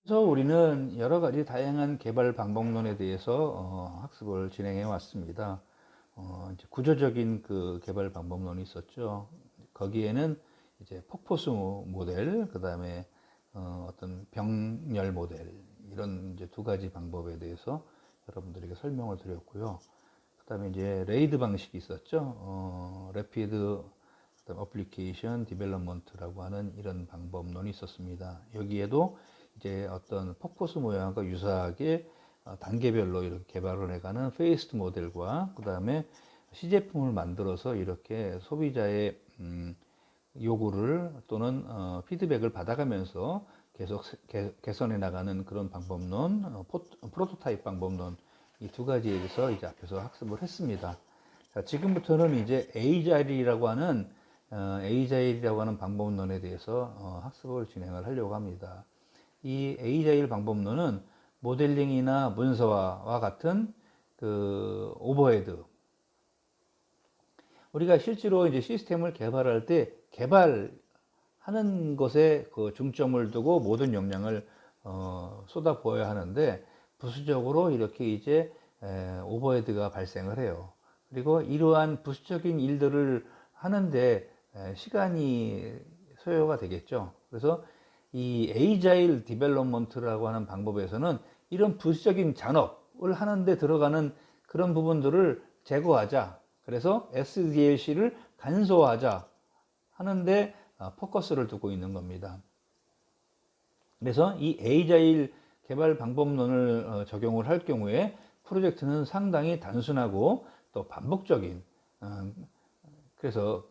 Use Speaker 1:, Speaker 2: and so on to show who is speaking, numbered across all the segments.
Speaker 1: 그래서 우리는 여러 가지 다양한 개발 방법론에 대해서 학습을 진행해 왔습니다. 이제 구조적인 그 개발 방법론이 있었죠. 거기에는 이제 폭포수 모델, 그 다음에 어떤 병렬 모델, 이런 이제 두 가지 방법에 대해서 여러분들에게 설명을 드렸고요. 그 다음에 이제 레이드 방식이 있었죠. 레피드 어플리케이션 디벨롭먼트라고 하는 이런 방법론이 있었습니다. 여기에도 이제 어떤 폭포수 모양과 유사하게 단계별로 이렇게 개발을 해가는 페이스드 모델과 그 다음에 시제품을 만들어서 이렇게 소비자의 요구를 또는 피드백을 받아가면서 계속 개선해 나가는 그런 방법론, 프로토타입 방법론, 이 두 가지에서 이제 앞에서 학습을 했습니다. 자, 지금부터는 이제 에이자일이라고 하는 방법론에 대해서 학습을 진행을 하려고 합니다. 이 에이자일 방법론은 모델링이나 문서화와 같은 그 오버헤드, 우리가 실제로 이제 시스템을 개발할 때 개발하는 것에 그 중점을 두고 모든 역량을 쏟아 부어야 하는데, 부수적으로 이렇게 이제 오버헤드가 발생을 해요. 그리고 이러한 부수적인 일들을 하는데 시간이 소요가 되겠죠. 그래서 이 에이자일 디벨롭먼트라고 하는 방법에서는 이런 부수적인 잔업을 하는데 들어가는 그런 부분들을 제거하자. 그래서 SDLC를 간소화하자 하는데 포커스를 두고 있는 겁니다. 그래서 이 에이자일 개발 방법론을 적용을 할 경우에 프로젝트는 상당히 단순하고 또 반복적인, 그래서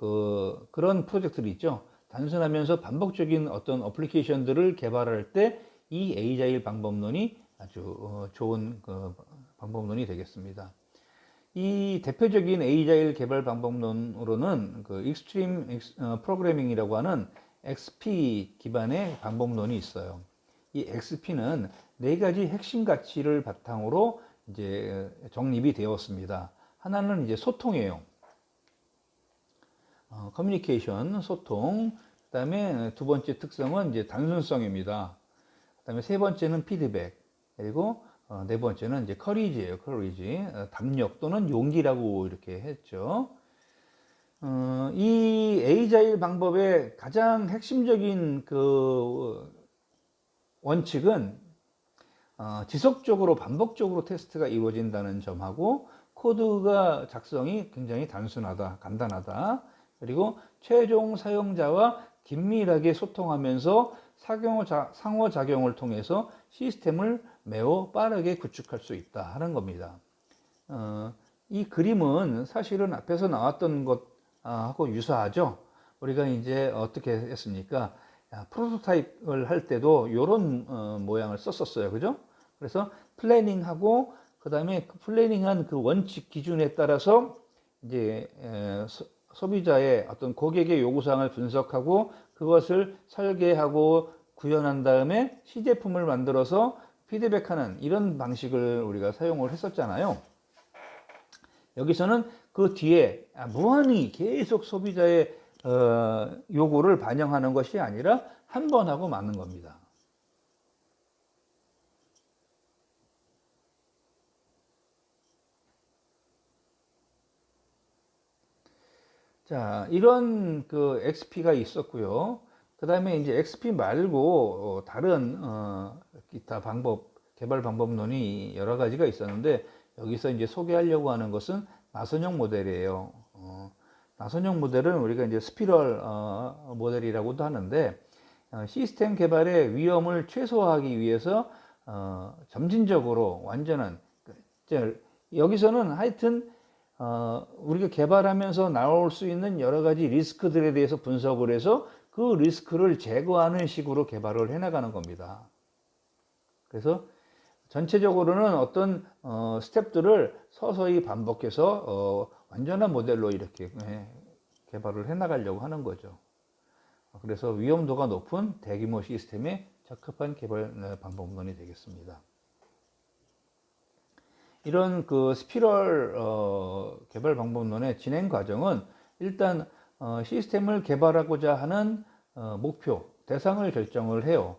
Speaker 1: 그런 프로젝트들이 있죠. 단순하면서 반복적인 어떤 어플리케이션들을 개발할 때 이 에이자일 방법론이 아주 좋은 그 방법론이 되겠습니다. 이 대표적인 에이자일 개발 방법론으로는 그 익스트림 프로그래밍이라고 하는 XP 기반의 방법론이 있어요. 이 XP는 네 가지 핵심 가치를 바탕으로 이제 정립이 되었습니다. 하나는 이제 소통이에요. 커뮤니케이션, 소통. 그다음에 두 번째 특성은 이제 단순성입니다. 그다음에 세 번째는 피드백. 그리고 네 번째는 이제 커리지예요. 커리지. 담력 또는 용기라고 이렇게 했죠. 이 에이자일 방법의 가장 핵심적인 그 원칙은 지속적으로 반복적으로 테스트가 이루어진다는 점하고, 코드가 작성이 굉장히 단순하다, 간단하다. 그리고 최종 사용자와 긴밀하게 소통하면서 상호작용을 통해서 시스템을 매우 빠르게 구축할 수 있다 하는 겁니다. 이 그림은 사실은 앞에서 나왔던 것하고 유사하죠. 우리가 이제 어떻게 했습니까? 프로토타입을 할 때도 이런 모양을 썼었어요. 그죠? 그래서 플래닝하고, 그 다음에 플래닝한 그 원칙 기준에 따라서 이제 소비자의 어떤 고객의 요구사항을 분석하고 그것을 설계하고 구현한 다음에 시제품을 만들어서 피드백하는 이런 방식을 우리가 사용을 했었잖아요. 여기서는 그 뒤에 무한히 계속 소비자의 요구를 반영하는 것이 아니라 한 번 하고 마는 겁니다. 자, 이런 그 XP가 있었고요. 그 다음에 이제 XP 말고 다른 기타 개발 방법론이 여러 가지가 있었는데, 여기서 이제 소개하려고 하는 것은 나선형 모델이에요. 나선형 모델은 우리가 이제 스피럴 모델이라고도 하는데, 시스템 개발의 위험을 최소화하기 위해서 점진적으로 완전한, 여기서는 하여튼 우리가 개발하면서 나올 수 있는 여러 가지 리스크들에 대해서 분석을 해서 그 리스크를 제거하는 식으로 개발을 해나가는 겁니다. 그래서 전체적으로는 어떤 스텝들을 서서히 반복해서 완전한 모델로 이렇게 개발을 해나가려고 하는 거죠. 그래서 위험도가 높은 대규모 시스템에 적합한 개발 방법론이 되겠습니다. 이런 그 스피럴 개발 방법론의 진행 과정은 일단 시스템을 개발하고자 하는 목표, 대상을 결정을 해요.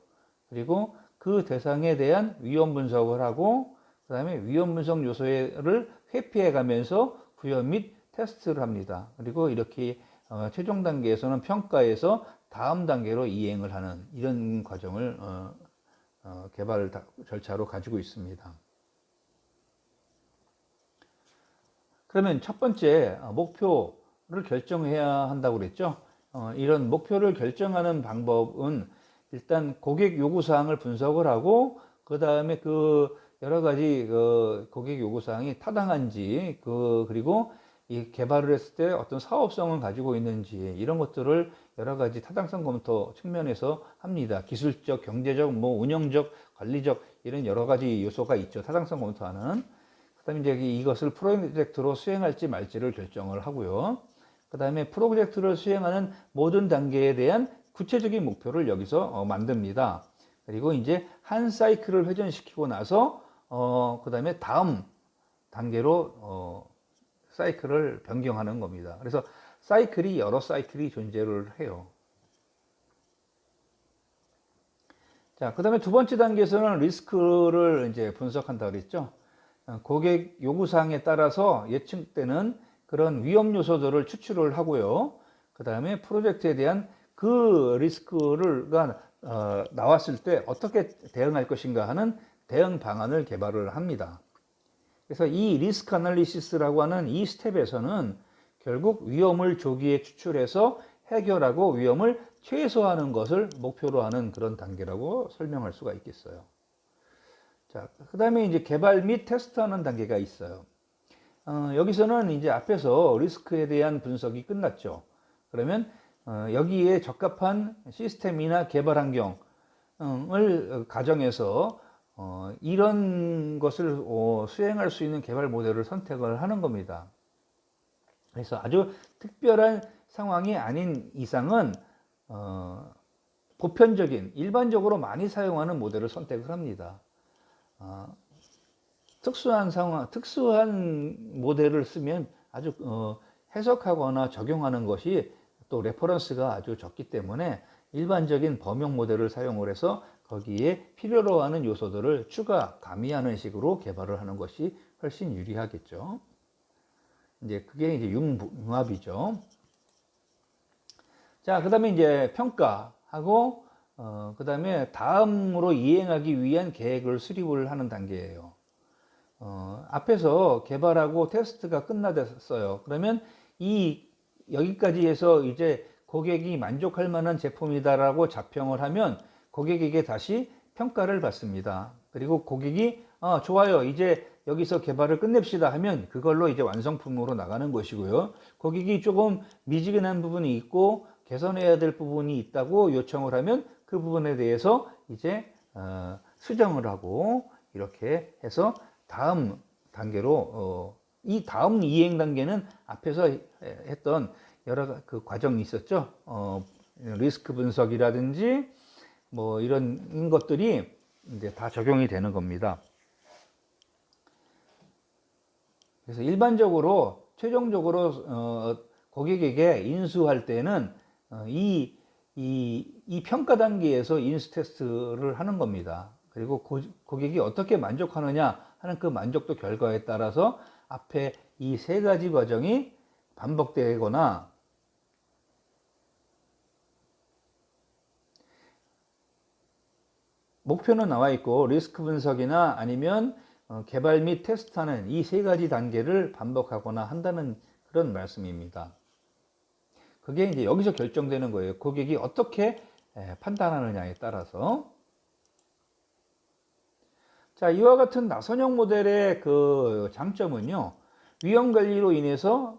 Speaker 1: 그리고 그 대상에 대한 위험 분석을 하고 그 다음에 위험 분석 요소를 회피해 가면서 구현 및 테스트를 합니다. 그리고 이렇게 최종 단계에서는 평가에서 다음 단계로 이행을 하는 이런 과정을 개발 절차로 가지고 있습니다. 그러면 첫 번째 목표를 결정해야 한다고 그랬죠. 이런 목표를 결정하는 방법은 일단 고객 요구사항을 분석을 하고 그 다음에 그 여러 가지 고객 요구사항이 타당한지 그리고 이 개발을 했을 때 어떤 사업성을 가지고 있는지 이런 것들을 여러 가지 타당성 검토 측면에서 합니다. 기술적, 경제적, 뭐 운영적, 관리적 이런 여러 가지 요소가 있죠. 타당성 검토하는. 그다음에 이제 이것을 프로젝트로 수행할지 말지를 결정을 하고요. 그다음에 프로젝트를 수행하는 모든 단계에 대한 구체적인 목표를 여기서 만듭니다. 그리고 이제 한 사이클을 회전시키고 나서 그다음에 다음 단계로 사이클을 변경하는 겁니다. 그래서 사이클이 여러 사이클이 존재를 해요. 자, 그다음에 두 번째 단계에서는 리스크를 이제 분석한다 그랬죠. 고객 요구사항에 따라서 예측되는 그런 위험 요소들을 추출을 하고요. 그 다음에 프로젝트에 대한 그 리스크를 나왔을 때 어떻게 대응할 것인가 하는 대응 방안을 개발을 합니다. 그래서 이 리스크 아날리시스라고 하는 이 스텝에서는 결국 위험을 조기에 추출해서 해결하고 위험을 최소화하는 것을 목표로 하는 그런 단계라고 설명할 수가 있겠어요. 자, 그 다음에 이제 개발 및 테스트하는 단계가 있어요. 여기서는 이제 앞에서 리스크에 대한 분석이 끝났죠. 그러면 여기에 적합한 시스템이나 개발 환경을 가정해서 이런 것을 수행할 수 있는 개발 모델을 선택을 하는 겁니다. 그래서 아주 특별한 상황이 아닌 이상은 보편적인 일반적으로 많이 사용하는 모델을 선택을 합니다. 특수한 상황, 특수한 모델을 쓰면 아주 해석하거나 적용하는 것이 또 레퍼런스가 아주 적기 때문에 일반적인 범용 모델을 사용을 해서 거기에 필요로 하는 요소들을 추가 가미하는 식으로 개발을 하는 것이 훨씬 유리하겠죠. 이제 그게 이제 융합이죠. 자, 그 다음에 이제 평가하고 그 다음에 다음으로 이행하기 위한 계획을 수립을 하는 단계예요. 앞에서 개발하고 테스트가 끝나됐어요. 그러면 여기까지 해서 이제 고객이 만족할 만한 제품이다라고 자평을 하면 고객에게 다시 평가를 받습니다. 그리고 고객이 좋아요. 이제 여기서 개발을 끝냅시다 하면 그걸로 이제 완성품으로 나가는 것이고요. 고객이 조금 미지근한 부분이 있고 개선해야 될 부분이 있다고 요청을 하면 그 부분에 대해서 이제 수정을 하고 이렇게 해서 다음 단계로 이 다음 이행 단계는 앞에서 했던 여러 그 과정이 있었죠. 리스크 분석이라든지 뭐 이런 것들이 이제 다 적용이 되는 겁니다. 그래서 일반적으로 최종적으로 고객에게 인수할 때는 이 평가 단계에서 인수 테스트를 하는 겁니다. 그리고 고객이 어떻게 만족하느냐 하는 그 만족도 결과에 따라서 앞에 이 세 가지 과정이 반복되거나 목표는 나와 있고 리스크 분석이나 아니면 개발 및 테스트하는 이 세 가지 단계를 반복하거나 한다는 그런 말씀입니다. 그게 이제 여기서 결정되는 거예요. 고객이 어떻게 판단하느냐에 따라서. 자, 이와 같은 나선형 모델의 그 장점은요, 위험 관리로 인해서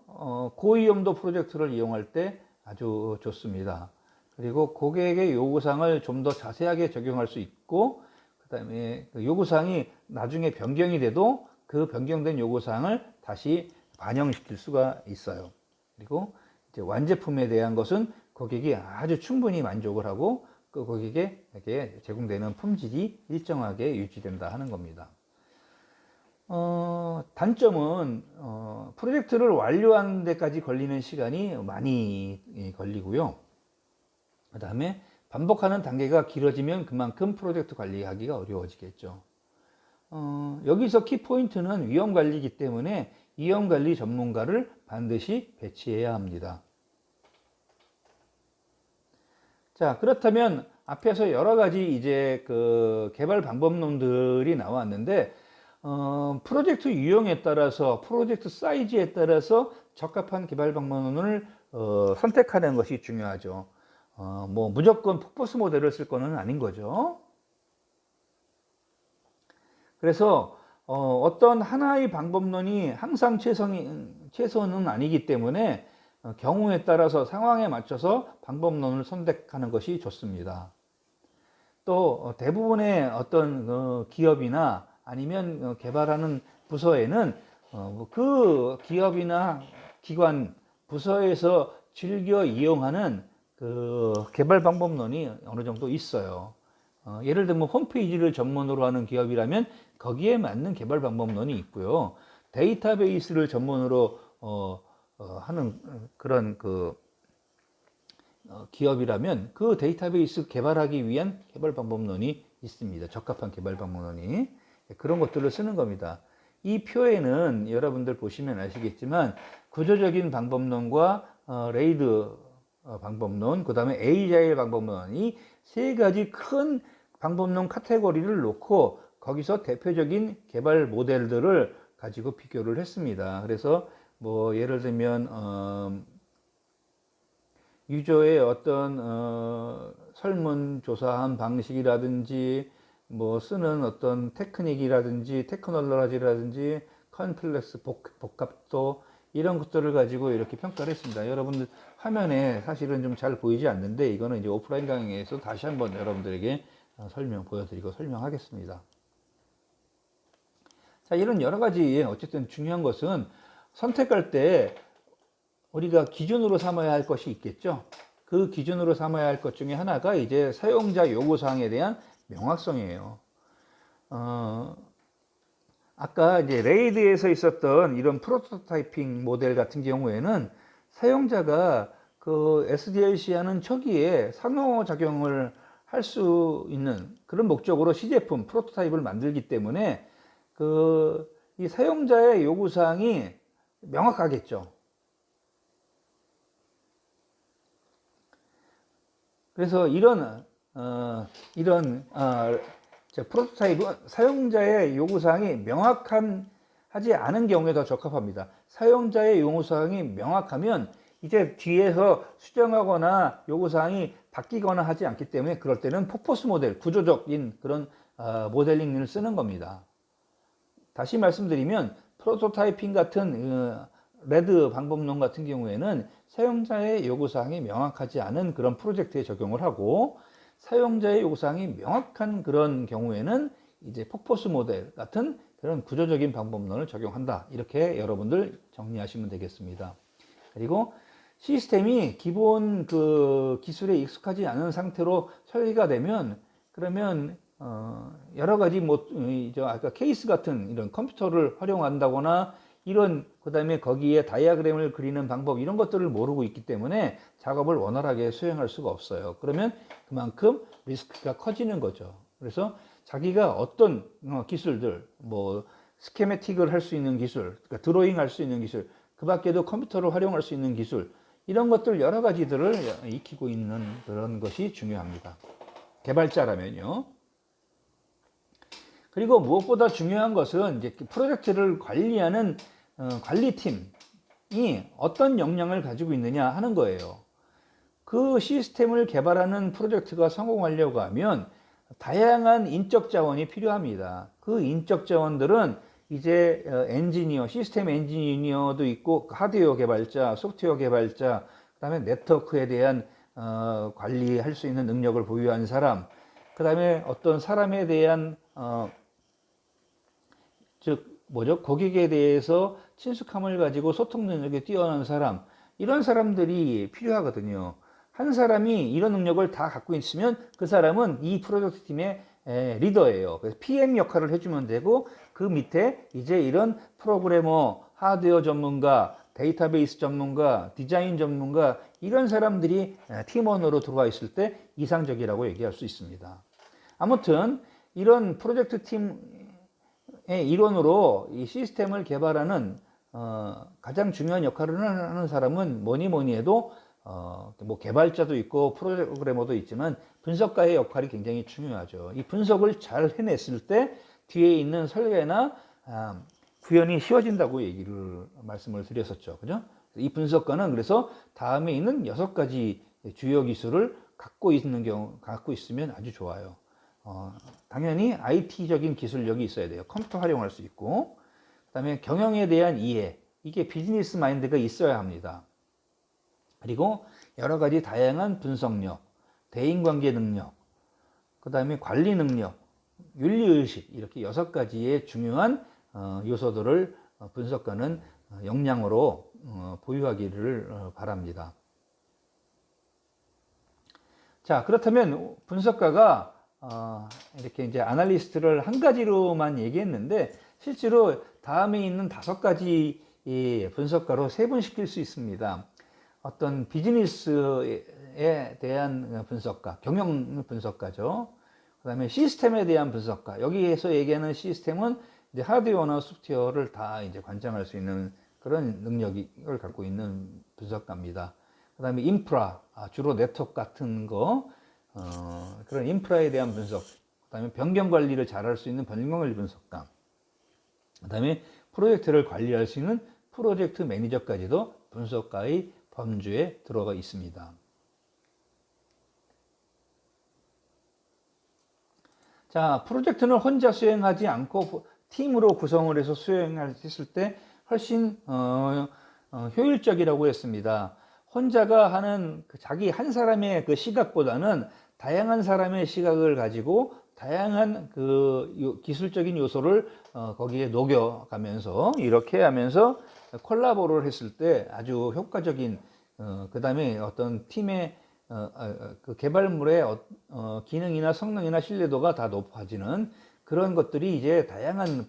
Speaker 1: 고위험도 프로젝트를 이용할 때 아주 좋습니다. 그리고 고객의 요구사항을 좀 더 자세하게 적용할 수 있고, 그 다음에 그 요구사항이 나중에 변경이 돼도 그 변경된 요구사항을 다시 반영시킬 수가 있어요. 그리고 이제 완제품에 대한 것은 고객이 아주 충분히 만족을 하고 그 고객에게 제공되는 품질이 일정하게 유지된다 하는 겁니다. 단점은 프로젝트를 완료하는 데까지 걸리는 시간이 많이 걸리고요. 그 다음에 반복하는 단계가 길어지면 그만큼 프로젝트 관리하기가 어려워지겠죠. 여기서 키포인트는 위험관리이기 때문에 위험관리 전문가를 반드시 배치해야 합니다. 자, 그렇다면 앞에서 여러 가지 이제 그 개발 방법론들이 나왔는데, 프로젝트 유형에 따라서, 프로젝트 사이즈에 따라서 적합한 개발 방법론을 선택하는 것이 중요하죠. 뭐 무조건 폭포스 모델을 쓸 거는 아닌 거죠. 그래서 어떤 하나의 방법론이 항상 최선은 아니기 때문에 경우에 따라서 상황에 맞춰서 방법론을 선택하는 것이 좋습니다. 또 대부분의 어떤 기업이나 아니면 개발하는 부서에는 그 기업이나 기관, 부서에서 즐겨 이용하는 그 개발 방법론이 어느 정도 있어요. 예를 들면 홈페이지를 전문으로 하는 기업이라면 거기에 맞는 개발 방법론이 있고요. 데이터베이스를 전문으로 하는 그런 기업이라면 그 데이터베이스 개발하기 위한 개발 방법론이 있습니다. 적합한 개발 방법론이. 그런 것들을 쓰는 겁니다. 이 표에는 여러분들 보시면 아시겠지만 구조적인 방법론과 레이드 방법론, 그 다음에 에이자일 방법론, 이 세 가지 큰 방법론 카테고리를 놓고 거기서 대표적인 개발 모델들을 가지고 비교를 했습니다. 그래서 뭐 예를 들면 유저의 어떤 설문조사한 방식이라든지 뭐 쓰는 어떤 테크닉이라든지 테크놀로지라든지 컴플렉스 복합도 이런 것들을 가지고 이렇게 평가를 했습니다. 여러분들 화면에 사실은 좀 잘 보이지 않는데 이거는 이제 오프라인 강의에서 다시 한번 여러분들에게 보여드리고 설명하겠습니다. 자, 이런 여러 가지 어쨌든 중요한 것은 선택할 때 우리가 기준으로 삼아야 할 것이 있겠죠. 그 기준으로 삼아야 할 것 중에 하나가 이제 사용자 요구사항에 대한 명확성이에요. 아까 이제 레이드에서 있었던 이런 프로토타이핑 모델 같은 경우에는 사용자가 그 SDLC하는 초기에 상호작용을 할 수 있는 그런 목적으로 시제품, 프로토타입을 만들기 때문에 이 사용자의 요구사항이 명확하겠죠. 그래서 이런 프로토타입은 사용자의 요구사항이 하지 않은 경우에 더 적합합니다. 사용자의 요구사항이 명확하면 이제 뒤에서 수정하거나 요구사항이 바뀌거나 하지 않기 때문에 그럴 때는 폭포스 모델, 구조적인 그런 모델링을 쓰는 겁니다. 다시 말씀드리면 프로토타이핑 같은 레드 방법론 같은 경우에는 사용자의 요구사항이 명확하지 않은 그런 프로젝트에 적용을 하고, 사용자의 요구사항이 명확한 그런 경우에는 이제 폭포스 모델 같은 그런 구조적인 방법론을 적용한다. 이렇게 여러분들 정리하시면 되겠습니다. 그리고 시스템이 기본 그 기술에 익숙하지 않은 상태로 설계가 되면 그러면 여러 가지 아까 케이스 같은 이런 컴퓨터를 활용한다거나 그 다음에 거기에 다이아그램을 그리는 방법 이런 것들을 모르고 있기 때문에 작업을 원활하게 수행할 수가 없어요. 그러면 그만큼 리스크가 커지는 거죠. 그래서 자기가 어떤 기술들, 뭐 스케매틱을 할 수 있는 기술, 그러니까 드로잉 할 수 있는 기술, 그 밖에도 컴퓨터를 활용할 수 있는 기술, 이런 것들 여러 가지들을 익히고 있는 그런 것이 중요합니다. 개발자라면요. 그리고 무엇보다 중요한 것은 이제 프로젝트를 관리하는 관리팀이 어떤 역량을 가지고 있느냐 하는 거예요. 그 시스템을 개발하는 프로젝트가 성공하려고 하면 다양한 인적 자원이 필요합니다. 그 인적 자원들은 이제 시스템 엔지니어도 있고, 하드웨어 개발자, 소프트웨어 개발자, 그 다음에 네트워크에 대한 관리할 수 있는 능력을 보유한 사람, 그 다음에 어떤 사람에 대한 고객에 대해서 친숙함을 가지고 소통 능력이 뛰어난 사람, 이런 사람들이 필요하거든요. 한 사람이 이런 능력을 다 갖고 있으면 그 사람은 이 프로젝트 팀의 리더예요. 그래서 PM 역할을 해주면 되고, 그 밑에 이제 이런 프로그래머, 하드웨어 전문가, 데이터베이스 전문가, 디자인 전문가 이런 사람들이 팀원으로 들어와 있을 때 이상적이라고 얘기할 수 있습니다. 아무튼 이런 프로젝트 팀의 일원으로 이 시스템을 개발하는 가장 중요한 역할을 하는 사람은 뭐니 해도 뭐 개발자도 있고 프로그래머도 있지만 분석가의 역할이 굉장히 중요하죠. 이 분석을 잘 해냈을 때 뒤에 있는 설계나 구현이 쉬워진다고 말씀을 드렸었죠. 그죠? 이 분석가는 그래서 다음에 있는 6가지 주요 기술을 갖고 있으면 아주 좋아요. 당연히 IT적인 기술력이 있어야 돼요. 컴퓨터 활용할 수 있고, 그 다음에 경영에 대한 이해, 이게 비즈니스 마인드가 있어야 합니다. 그리고 여러 가지 다양한 분석력, 대인관계 능력, 그 다음에 관리 능력, 윤리의식, 이렇게 6가지의 중요한 요소들을 분석가는 역량으로 보유하기를 바랍니다. 자, 그렇다면 분석가가 이렇게 이제 아날리스트를 한 가지로만 얘기했는데 실제로 다음에 있는 5가지 분석가로 세분시킬 수 있습니다. 어떤 비즈니스에 대한 분석가, 경영 분석가죠. 그 다음에 시스템에 대한 분석가. 여기에서 얘기하는 시스템은 이제 하드웨어나 소프트웨어를 다 이제 관장할 수 있는 그런 능력을 갖고 있는 분석가입니다. 그 다음에 인프라, 주로 네트워크 같은 거, 그런 인프라에 대한 분석. 그 다음에 변경 관리를 잘할 수 있는 변경 관리 분석가. 그 다음에 프로젝트를 관리할 수 있는 프로젝트 매니저까지도 분석가의 범주에 들어가 있습니다. 자, 프로젝트는 혼자 수행하지 않고 팀으로 구성을 해서 수행했을 때 훨씬 효율적이라고 했습니다. 혼자가 하는 자기 한 사람의 그 시각보다는 다양한 사람의 시각을 가지고 다양한 그 기술적인 요소를 거기에 녹여가면서 이렇게 하면서 콜라보를 했을 때 아주 효과적인 그 다음에 어떤 팀의 그 개발물의 기능이나 성능이나 신뢰도가 다 높아지는 그런 것들이 이제 다양한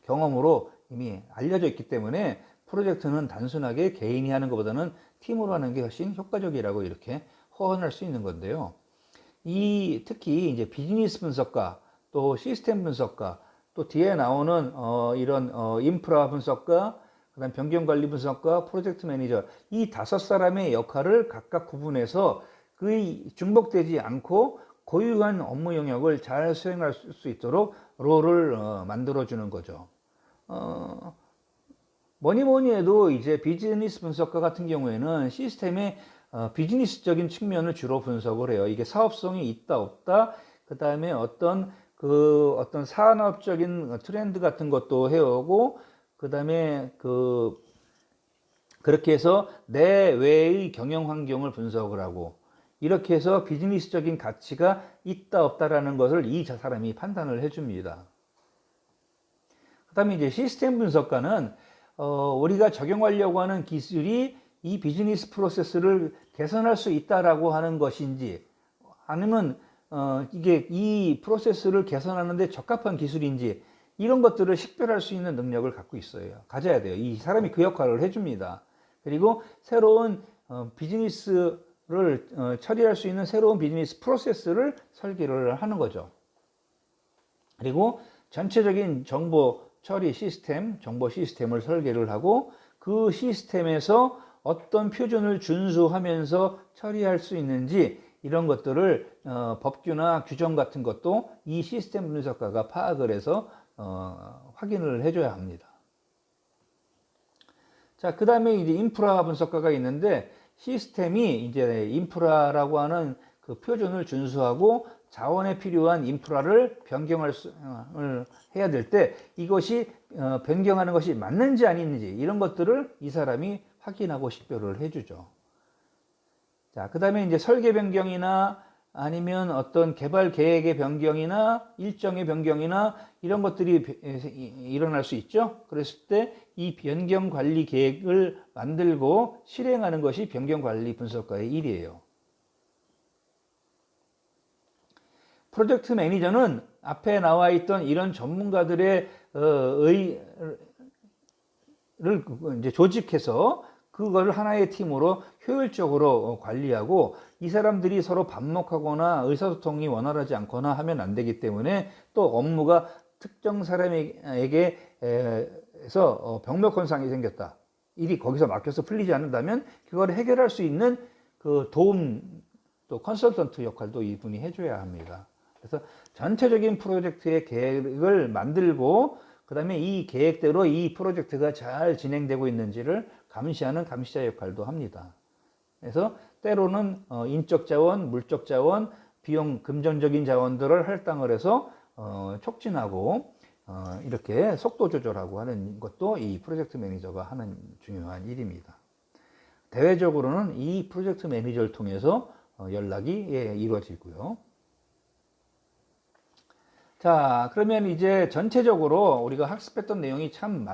Speaker 1: 경험으로 이미 알려져 있기 때문에 프로젝트는 단순하게 개인이 하는 것보다는 팀으로 하는 게 훨씬 효과적이라고 이렇게 호언할 수 있는 건데요. 특히 이제 비즈니스 분석가, 또 시스템 분석가, 또 뒤에 나오는 이런 인프라 분석가, 그다음 변경 관리 분석가, 프로젝트 매니저 이 5사람의 역할을 각각 구분해서 그 중복되지 않고 고유한 업무 영역을 잘 수행할 수 있도록 롤을 만들어 주는 거죠. 뭐니 해도 이제 비즈니스 분석가 같은 경우에는 시스템의 비즈니스적인 측면을 주로 분석을 해요. 이게 사업성이 있다 없다, 그 다음에 어떤 산업적인 트렌드 같은 것도 해오고, 그 다음에 그렇게 해서 내외의 경영 환경을 분석을 하고, 이렇게 해서 비즈니스적인 가치가 있다 없다라는 것을 이 사람이 판단을 해줍니다. 그 다음에 이제 시스템 분석가는 우리가 적용하려고 하는 기술이 이 비즈니스 프로세스를 개선할 수 있다라고 하는 것인지, 아니면 이게 이 프로세스를 개선하는데 적합한 기술인지, 이런 것들을 식별할 수 있는 능력을 가져야 돼요. 이 사람이 그 역할을 해줍니다. 그리고 새로운 비즈니스를 처리할 수 있는 새로운 비즈니스 프로세스를 설계를 하는 거죠. 그리고 전체적인 정보 처리 시스템, 정보 시스템을 설계를 하고 그 시스템에서 어떤 표준을 준수하면서 처리할 수 있는지 이런 것들을 법규나 규정 같은 것도 이 시스템 분석가가 파악을 해서 확인을 해줘야 합니다. 자, 그 다음에 이제 인프라 분석가가 있는데 시스템이 이제 인프라라고 하는 그 표준을 준수하고 자원에 필요한 인프라를 변경을 해야 될 때 이것이 변경하는 것이 맞는지 아닌지 이런 것들을 이 사람이 확인하고 식별을 해주죠. 자, 그 다음에 이제 설계 변경이나 아니면 어떤 개발 계획의 변경이나 일정의 변경이나 이런 것들이 일어날 수 있죠. 그랬을 때 이 변경 관리 계획을 만들고 실행하는 것이 변경 관리 분석가의 일이에요. 프로젝트 매니저는 앞에 나와 있던 이런 전문가들의 이제 조직해서 그걸 하나의 팀으로 효율적으로 관리하고, 이 사람들이 서로 반목하거나 의사소통이 원활하지 않거나 하면 안 되기 때문에, 또 업무가 특정 사람에게서 병력 현상이 생겼다, 일이 거기서 막혀서 풀리지 않는다면 그걸 해결할 수 있는 그 도움, 또 컨설턴트 역할도 이분이 해줘야 합니다. 그래서 전체적인 프로젝트의 계획을 만들고, 그 다음에 이 계획대로 이 프로젝트가 잘 진행되고 있는지를 감시하는 감시자 역할도 합니다. 그래서 때로는 인적 자원, 물적 자원, 비용 금전적인 자원들을 할당을 해서 촉진하고 이렇게 속도 조절하고 하는 것도 이 프로젝트 매니저가 하는 중요한 일입니다. 대외적으로는 이 프로젝트 매니저를 통해서 연락이 이루어지고요. 자, 그러면 이제 전체적으로 우리가 학습했던 내용이 참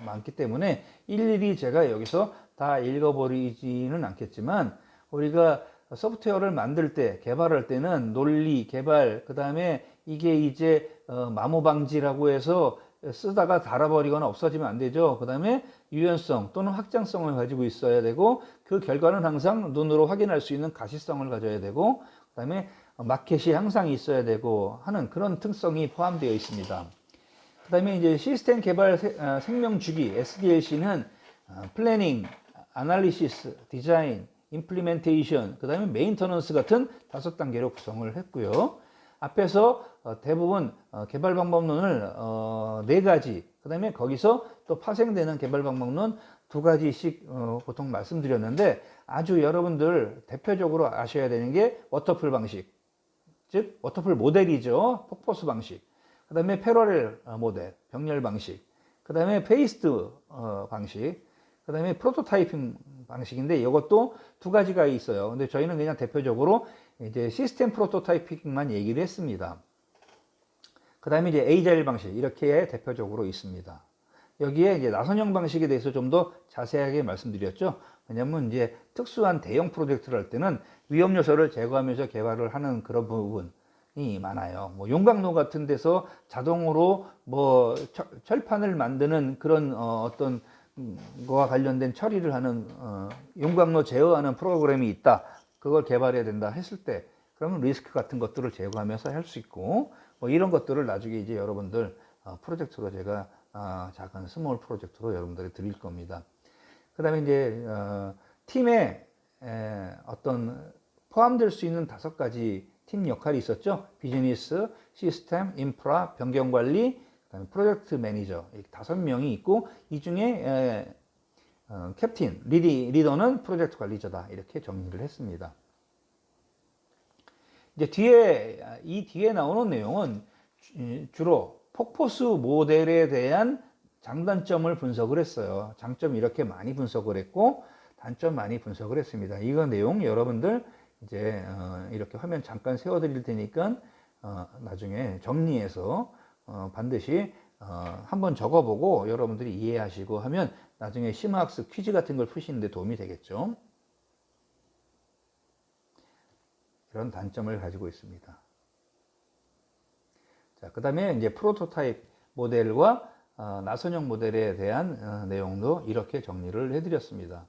Speaker 1: 많기 때문에 일일이 제가 여기서 다 읽어버리지는 않겠지만, 우리가 소프트웨어를 만들 때, 개발할 때는 논리, 개발, 그 다음에 이게 이제 마모 방지라고 해서 쓰다가 닳아버리거나 없어지면 안 되죠. 그 다음에 유연성 또는 확장성을 가지고 있어야 되고, 그 결과는 항상 눈으로 확인할 수 있는 가시성을 가져야 되고, 그 다음에 마켓이 항상 있어야 되고 하는 그런 특성이 포함되어 있습니다. 그 다음에 이제 시스템 개발 생명 주기 SDLC는 플래닝, 아날리시스, 디자인, 임플리멘테이션, 그 다음에 메인터넌스 같은 5단계로 구성을 했고요. 앞에서 대부분 개발 방법론을 4가지, 그 다음에 거기서 또 파생되는 개발 방법론 2가지씩 보통 말씀드렸는데, 아주 여러분들 대표적으로 아셔야 되는 게 워터풀 방식, 즉 워터풀 모델이죠. 폭포수 방식. 그 다음에 패러렐 모델, 병렬 방식. 그 다음에 페이스드 방식. 그 다음에 프로토타이핑 방식인데, 이것도 2가지가 있어요. 근데 저희는 그냥 대표적으로 이제 시스템 프로토타이핑만 얘기를 했습니다. 그 다음에 이제 에이자일 방식, 이렇게 대표적으로 있습니다. 여기에 이제 나선형 방식에 대해서 좀 더 자세하게 말씀드렸죠. 왜냐면 이제 특수한 대형 프로젝트를 할 때는 위험 요소를 제거하면서 개발을 하는 그런 부분이 많아요. 뭐 용광로 같은 데서 자동으로 뭐 철판을 만드는 그런 어떤 거와 관련된 처리를 하는 용광로 제어하는 프로그램이 있다, 그걸 개발해야 된다 했을 때, 그러면 리스크 같은 것들을 제거하면서 할 수 있고, 뭐 이런 것들을 나중에 이제 여러분들 프로젝트로 제가 작은 스몰 프로젝트로 여러분들이 드릴 겁니다. 그 다음에 이제 팀에 어떤 포함될 수 있는 5가지 팀 역할이 있었죠. 비즈니스, 시스템, 인프라, 변경관리, 그다음에 프로젝트 매니저, 이렇게 5명이 있고, 이 중에 캡틴, 리더는 프로젝트 관리자다, 이렇게 정리를 했습니다. 이제 이 뒤에 나오는 내용은 주로 폭포수 모델에 대한 장단점을 분석을 했어요. 장점 이렇게 많이 분석을 했고, 단점 많이 분석을 했습니다. 이거 내용 여러분들 이제 이렇게 화면 잠깐 세워 드릴 테니까 나중에 정리해서 반드시 한번 적어보고 여러분들이 이해하시고 하면 나중에 심화학습 퀴즈 같은 걸 푸시는데 도움이 되겠죠. 이런 단점을 가지고 있습니다. 자, 그 다음에 이제 프로토타입 모델과 나선형 모델에 대한 내용도 이렇게 정리를 해드렸습니다.